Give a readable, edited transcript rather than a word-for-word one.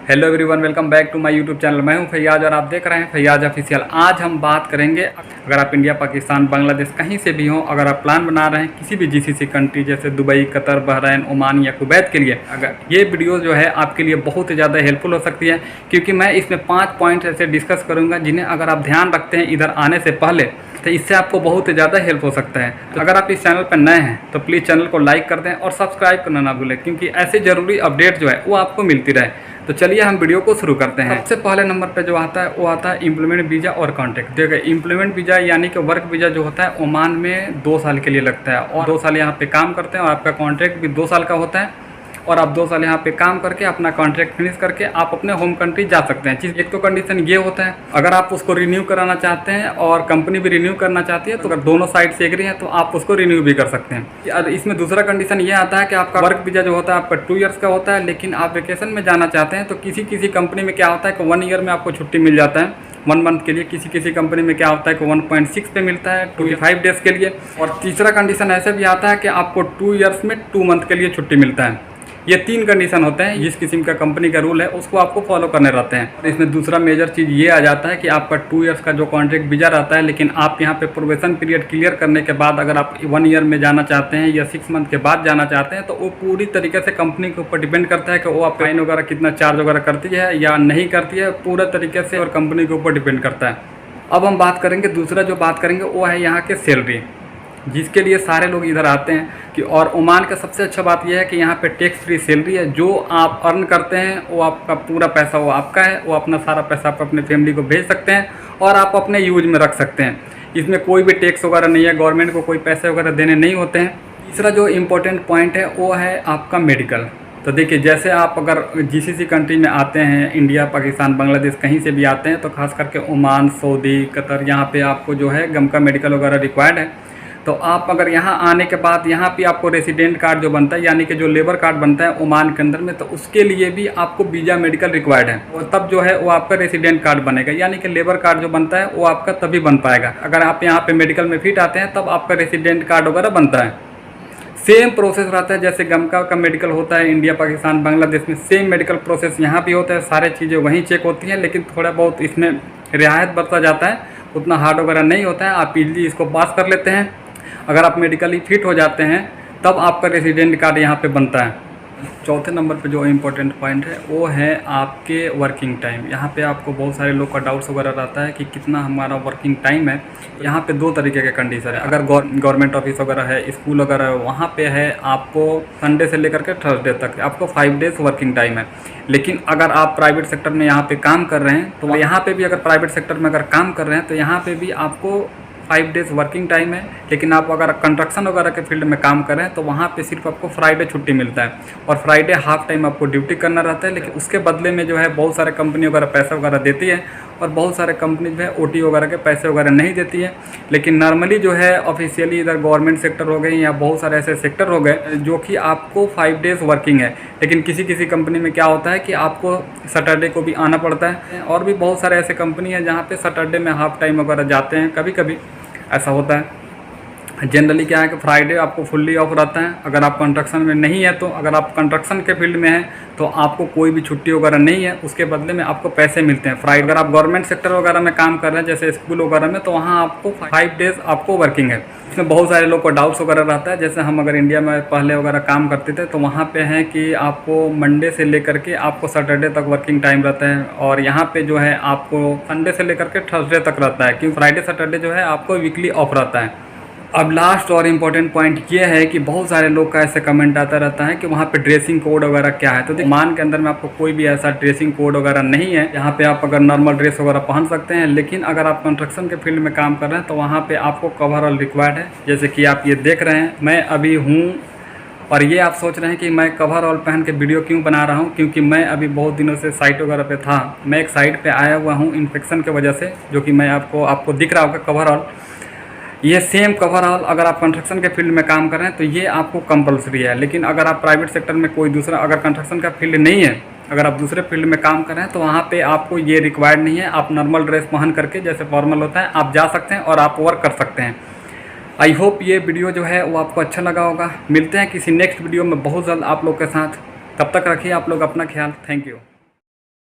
Hello everyone, welcome back to my YouTube channel. मैं हूं फैयाज और आप देख रहे हैं फैयाज ऑफिशियल। आज हम बात करेंगे, अगर आप इंडिया, पाकिस्तान, बांग्लादेश कहीं से भी हों, अगर आप प्लान बना रहे हैं किसी भी जीसीसी कंट्री जैसे दुबई, कतर, बहरीन, ओमान या कुवैत के लिए, अगर ये वीडियो जो है आपके लिए बहुत ज़्यादा हेल्पफुल हो सकती है, क्योंकि मैं इसमें 5 पॉइंट ऐसे डिस्कस करूँगा जिन्हें अगर आप ध्यान रखते हैं इधर आने से पहले, तो इससे आपको बहुत ज़्यादा हेल्प हो सकता है। तो अगर आप इस चैनल पर नए हैं तो प्लीज़ चैनल को लाइक कर दें और सब्सक्राइब करना ना भूलें, क्योंकि ऐसे ज़रूरी अपडेट जो है वो आपको मिलती रहे। तो चलिए हम वीडियो को शुरू करते हैं। सबसे पहले नंबर पे जो आता है वो आता है इम्प्लॉयमेंट वीज़ा और कॉन्ट्रैक्ट। देखिए, इम्प्लॉयमेंट वीज़ा यानी कि वर्क वीज़ा जो होता है ओमान में 2 साल के लिए लगता है और 2 साल यहाँ पे काम करते हैं और आपका कॉन्ट्रैक्ट भी 2 साल का होता है और आप 2 साल यहाँ पे काम करके अपना कॉन्ट्रैक्ट फिनिश करके आप अपने होम कंट्री जा सकते हैं। एक तो कंडीशन ये होता है, अगर आप उसको रिन्यू कराना चाहते हैं और कंपनी भी रिन्यू करना चाहती है, तो अगर दोनों साइड से एग्री है तो आप उसको रिन्यू भी कर सकते हैं। और इसमें दूसरा कंडीशन ये आता है कि आपका वर्क वीज़ा जो होता है आपका 2 ईयर्स का होता है, लेकिन आप वेकेशन में जाना चाहते हैं तो किसी कंपनी में क्या होता है कि 1 ईयर में आपको छुट्टी मिल जाता है 1 मंथ के लिए। किसी कंपनी में क्या होता है कि 1.6 पे मिलता है 25 डेज़ के लिए। और तीसरा कंडीशन ऐसे भी आता है कि आपको 2 ईयर्स में 2 मंथ के लिए छुट्टी मिलता है। ये 3 कंडीशन होते हैं, जिस किस्म का कंपनी का रूल है उसको आपको फॉलो करने रहते हैं। इसमें दूसरा मेजर चीज़ ये आ जाता है कि आपका 2 ईयर्स का जो कॉन्ट्रैक्ट वीज़ा रहता है, लेकिन आप यहाँ पे प्रोबेशन पीरियड क्लियर करने के बाद अगर आप 1 ईयर में जाना चाहते हैं या 6 मंथ के बाद जाना चाहते हैं, तो वो पूरी तरीके से कंपनी के ऊपर डिपेंड करता है कि वो आप फाइन वगैरह कितना चार्ज वगैरह करती है या नहीं करती है, पूरा तरीके से और कंपनी के ऊपर डिपेंड करता है। अब हम बात करेंगे, दूसरा जो बात करेंगे वो है यहाँ के सैलरी, जिसके लिए सारे लोग इधर आते हैं कि। और ओमान का सबसे अच्छा बात यह है कि यहाँ पे टैक्स फ्री सैलरी है। जो आप अर्न करते हैं वो आपका पूरा पैसा वो आपका है, वो अपना सारा पैसा आप अपने फैमिली को भेज सकते हैं और आप अपने यूज में रख सकते हैं। इसमें कोई भी टैक्स वगैरह नहीं है, गवर्नमेंट को कोई पैसे वगैरह देने नहीं होते हैं। तीसरा जो इम्पोर्टेंट पॉइंट है वो है आपका मेडिकल। तो देखिए, जैसे आप अगर जीसीसी कंट्री में आते हैं, इंडिया, पाकिस्तान, बांग्लादेश कहीं से भी आते हैं, तो खास करके ओमान, सऊदी, कतर, यहाँ पे आपको जो है गम का मेडिकल वगैरह रिक्वायर्ड है। तो आप अगर यहाँ आने के बाद यहाँ पे आपको रेसिडेंट कार्ड जो बनता है, यानी कि जो लेबर कार्ड बनता है ओमान के अंदर में, तो उसके लिए भी आपको वीज़ा मेडिकल रिक्वायर्ड है और तब जो है वो आपका रेसिडेंट कार्ड बनेगा। यानी कि लेबर कार्ड जो बनता है वो आपका तभी बन पाएगा अगर आप यहाँ पे मेडिकल में फिट आते हैं, तब आपका रेसिडेंट कार्ड वगैरह बनता है। सेम प्रोसेस रहता है जैसे गमका का मेडिकल होता है इंडिया, पाकिस्तान, बांग्लादेश में, सेम मेडिकल प्रोसेस यहाँ भी होता है। सारी चीज़ें वहीं चेक होती हैं, लेकिन थोड़ा बहुत इसमें रियायत बरता जाता है, उतना हार्ड वगैरह नहीं होता है। आप इजीली इसको पास कर लेते हैं। अगर आप मेडिकली फिट हो जाते हैं तब आपका रेसिडेंट कार्ड यहाँ पे बनता है। चौथे नंबर पे जो इम्पोर्टेंट पॉइंट है वो है आपके वर्किंग टाइम। यहाँ पे आपको बहुत सारे लोग का डाउट्स वगैरह रहता है कि कितना हमारा वर्किंग टाइम है। यहाँ पे 2 तरीके के कंडीशन है। अगर गवर्नमेंट ऑफिस वगैरह है, स्कूल वगैरह है, वहाँ पे है आपको संडे से लेकर के थर्सडे तक आपको 5 डेज़ वर्किंग टाइम है। लेकिन अगर आप प्राइवेट सेक्टर में यहाँ पे काम कर रहे हैं, तो यहाँ पे भी अगर प्राइवेट सेक्टर में अगर काम कर रहे हैं तो यहाँ पे भी आपको 5 डेज़ वर्किंग टाइम है। लेकिन आप अगर कंस्ट्रक्शन वगैरह के फील्ड में काम कर रहे हैं तो वहाँ पे सिर्फ आपको फ्राइडे छुट्टी मिलता है और फ्राइडे हाफ टाइम आपको ड्यूटी करना रहता है। लेकिन उसके बदले में जो है बहुत सारे कंपनी वगैरह पैसा वगैरह देती है और बहुत सारे कंपनी जो है ओटी वगैरह के पैसे वगैरह नहीं देती है। लेकिन नॉर्मली जो है ऑफिशियली इधर गवर्नमेंट सेक्टर हो गए या बहुत सारे ऐसे सेक्टर हो गए जो कि आपको 5 डेज़ वर्किंग है। लेकिन किसी कंपनी में क्या होता है कि आपको सैटरडे को भी आना पड़ता है और भी बहुत सारे ऐसे कंपनी है जहाँ पे सैटरडे में हाफ टाइम वगैरह जाते हैं, कभी कभी ऐसा होता है। जनरली क्या है कि फ्राइडे आपको फुल्ली ऑफ रहता है। अगर आप कंस्ट्रक्शन में नहीं है, तो अगर आप कंस्ट्रक्शन के फील्ड में हैं तो आपको कोई भी छुट्टी वगैरह नहीं है, उसके बदले में आपको पैसे मिलते हैं फ्राइडे। अगर आप गवर्नमेंट सेक्टर वगैरह में काम कर रहे हैं जैसे स्कूल वगैरह में, तो वहाँ आपको 5 डेज़ आपको वर्किंग है। इसमें बहुत सारे लोग को डाउट्स वगैरह रहता है। जैसे हम अगर इंडिया में पहले वगैरह काम करते थे तो वहाँ पे है कि आपको मंडे से लेकर के आपको सैटरडे तक वर्किंग टाइम रहता है और यहाँ पे जो है आपको संडे से लेकर के थर्सडे तक रहता है, क्योंकि फ्राइडे सैटरडे जो है आपको वीकली ऑफ रहता है। अब लास्ट और इम्पोर्टेंट पॉइंट ये है कि बहुत सारे लोग का ऐसे कमेंट आता रहता है कि वहाँ पे ड्रेसिंग कोड वगैरह क्या है। तो देखिए, ओमान के अंदर में आपको कोई भी ऐसा ड्रेसिंग कोड वगैरह नहीं है। यहाँ पे आप अगर नॉर्मल ड्रेस वगैरह पहन सकते हैं, लेकिन अगर आप कंस्ट्रक्शन के फील्ड में काम कर रहे हैं तो वहाँ पे आपको कवरऑल रिक्वायर्ड है। जैसे कि आप ये देख रहे हैं, मैं अभी हूँ और ये आप सोच रहे हैं कि मैं कवरऑल पहन के वीडियो क्यों बना रहा हूँ, क्योंकि मैं अभी बहुत दिनों से साइट वगैरह पे था। मैं एक साइट पे आया हुआ हूँ इन्फेक्शन की वजह से, जो कि मैं आपको दिख रहा होगा कवरऑल। ये सेम कवरऑल अगर आप कंस्ट्रक्शन के फील्ड में काम कर रहे हैं तो ये आपको कंपलसरी है। लेकिन अगर आप प्राइवेट सेक्टर में कोई दूसरा अगर कंस्ट्रक्शन का फील्ड नहीं है, अगर आप दूसरे फील्ड में काम कर रहे हैं, तो वहाँ पे आपको ये रिक्वायर्ड नहीं है। आप नॉर्मल ड्रेस पहन करके, जैसे फॉर्मल होता है, आप जा सकते हैं और आप वर्क कर सकते हैं। आई होप ये वीडियो जो है वो आपको अच्छा लगा होगा। मिलते हैं किसी नेक्स्ट वीडियो में बहुत जल्द आप लोग के साथ। तब तक रखिए आप लोग अपना ख्याल। Thank you.